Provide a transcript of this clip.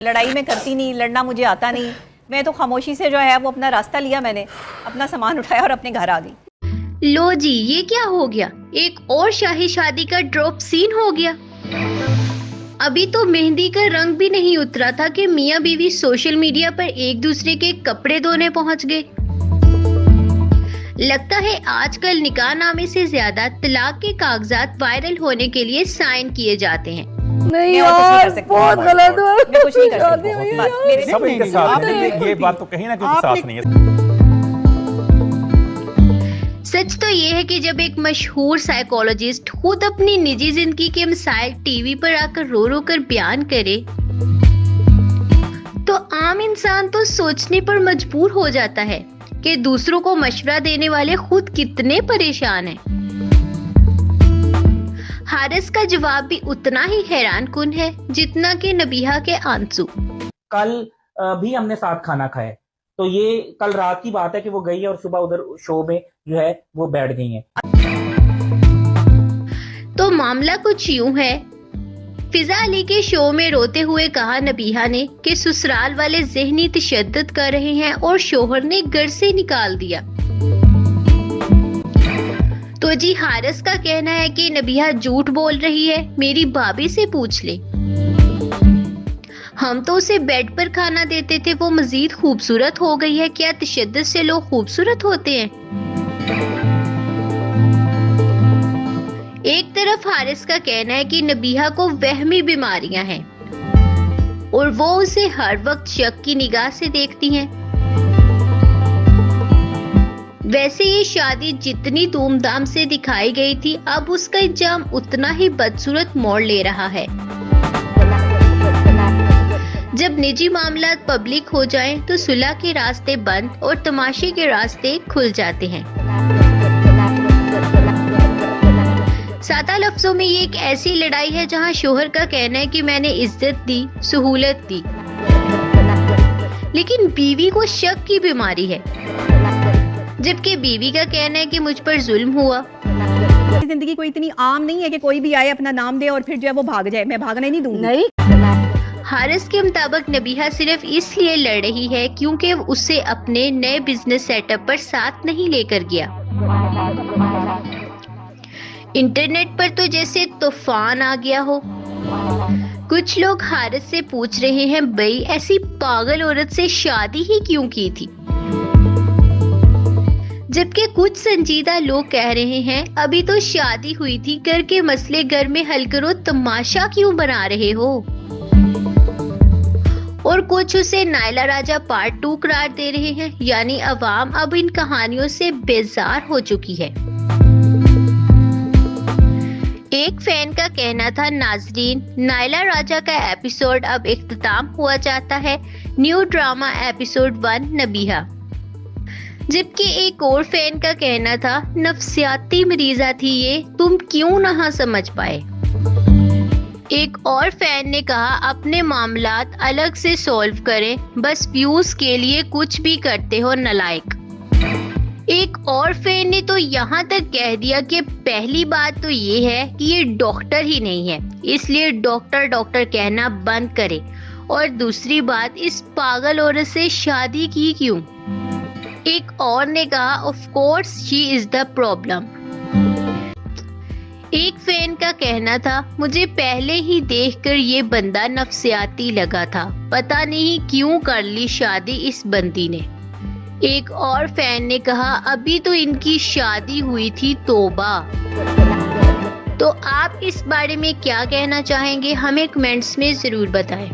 लड़ाई में करती नहीं, लड़ना मुझे आता नहीं। मैं तो खामोशी से जो है वो अपना रास्ता लिया, मैंने अपना सामान उठाया और अपने घर आ गई। लो जी, ये क्या हो गया? एक और शाही शादी का ड्रॉप सीन हो गया। अभी तो मेहंदी का रंग भी नहीं उतरा था कि मियां बीवी सोशल मीडिया पर एक दूसरे के कपड़े धोने पहुंच गए। लगता है आजकल निकाहनामे से ज्यादा तलाक के कागजात वायरल होने के लिए साइन किए जाते हैं। नहीं यार, बहुत गलत हुआ। मैं कुछ नहीं कर सकती। सब इनके साथ है, ये बात तो कहीं ना कहीं साथ नहीं है। सच तो ये है कि जब एक मशहूर साइकोलॉजिस्ट खुद अपनी निजी जिंदगी के मसाइल टीवी पर आकर रो रो कर बयान करे, तो आम इंसान तो सोचने पर मजबूर हो जाता है कि दूसरों को मशवरा देने वाले खुद कितने परेशान हैं। हारिस का जवाब भी उतना ही हैरान कुन है जितना कि नबीहा के आंसू। कल भी हमने साथ खाना खाया, तो ये कल रात की बात है कि वो गई है और सुबह उधर शो में जो है वो बैठ गई हैं। तो मामला कुछ यूं है। फिजा अली के शो में रोते हुए कहा नबीहा ने कि ससुराल वाले ज़हनी तशद्दुद कर रहे हैं और शोहर ने घर से निकाल दिया। तो जी हारिस का कहना है कि नबीहा झूठ बोल रही है, मेरी भाभी से पूछ ले। हम तो उसे बेड पर खाना देते थे, वो मजीद खूबसूरत हो गई है। क्या तशद्दुद से लोग खूबसूरत होते हैं? एक तरफ हारिस का कहना है कि नबीहा को वहमी बीमारियां हैं और वो उसे हर वक्त शक की निगाह से देखती हैं। वैसे ये शादी जितनी धूमधाम से दिखाई गई थी, अब उसका इंजाम उतना ही बदसूरत मोड़ ले रहा है। जब निजी मामला पब्लिक हो जाएं, तो सुलह के रास्ते बंद और तमाशे के रास्ते खुल जाते हैं। सादा लफ्जों में ये एक ऐसी लड़ाई है जहां शोहर का कहना है कि मैंने इज्जत दी, सहूलत दी, लेकिन बीवी को शक की बीमारी है, जबकि बीवी का कहना है कि मुझ पर जुल्म हुआ। जिंदगी कोई इतनी आम नहीं है कि कोई भी आए अपना नाम दे और फिर जो है वो भाग जाए। मैं भागने नहीं दूंगी। नहीं। हारिस के मुताबिक नबीहा सिर्फ इसलिए लड़ रही है क्योंकि उसे अपने नए बिजनेस सेटअप पर साथ नहीं लेकर गया। इंटरनेट पर तो जैसे तूफान आ गया हो। कुछ लोग हारिस से पूछ रहे हैं, भाई ऐसी पागल औरत से शादी ही क्यों की थी? जबकि कुछ संजीदा लोग कह रहे हैं, अभी तो शादी हुई थी, घर के मसले घर में हल करो, तमाशा क्यों बना रहे हो? और कुछ उसे नायला राजा पार्ट 2 करार दे रहे हैं, यानी अवाम अब इन कहानियों से बेजार हो चुकी है। एक फैन का कहना था, नाजरीन नायला राजा का एपिसोड अब इख्तिताम हुआ चाहता है, न्यू ड्रामा एपिसोड 1 नबीहा। जबकि एक और फैन का कहना था, नफ्सियाती मरीजा थी ये, तुम क्यों ना समझ पाए। एक और फैन ने कहा, अपने मामलात अलग से सॉल्व करें, बस व्यूज के लिए कुछ भी करते हो नलायक। एक और फैन ने तो यहाँ तक कह दिया कि पहली बात तो ये है कि ये डॉक्टर ही नहीं है, इसलिए डॉक्टर डॉक्टर कहना बंद करे, और दूसरी बात, इस पागल औरत से शादी की क्यों। एक और ने कहा, of course she is the problem. एक फैन का कहना था, मुझे पहले ही देखकर ये बंदा नफ्सियाती लगा था, पता नहीं क्यों कर ली शादी इस बंदी ने। एक और फैन ने कहा, अभी तो इनकी शादी हुई थी, तौबा। तो आप इस बारे में क्या कहना चाहेंगे, हमें कमेंट्स में जरूर बताएं।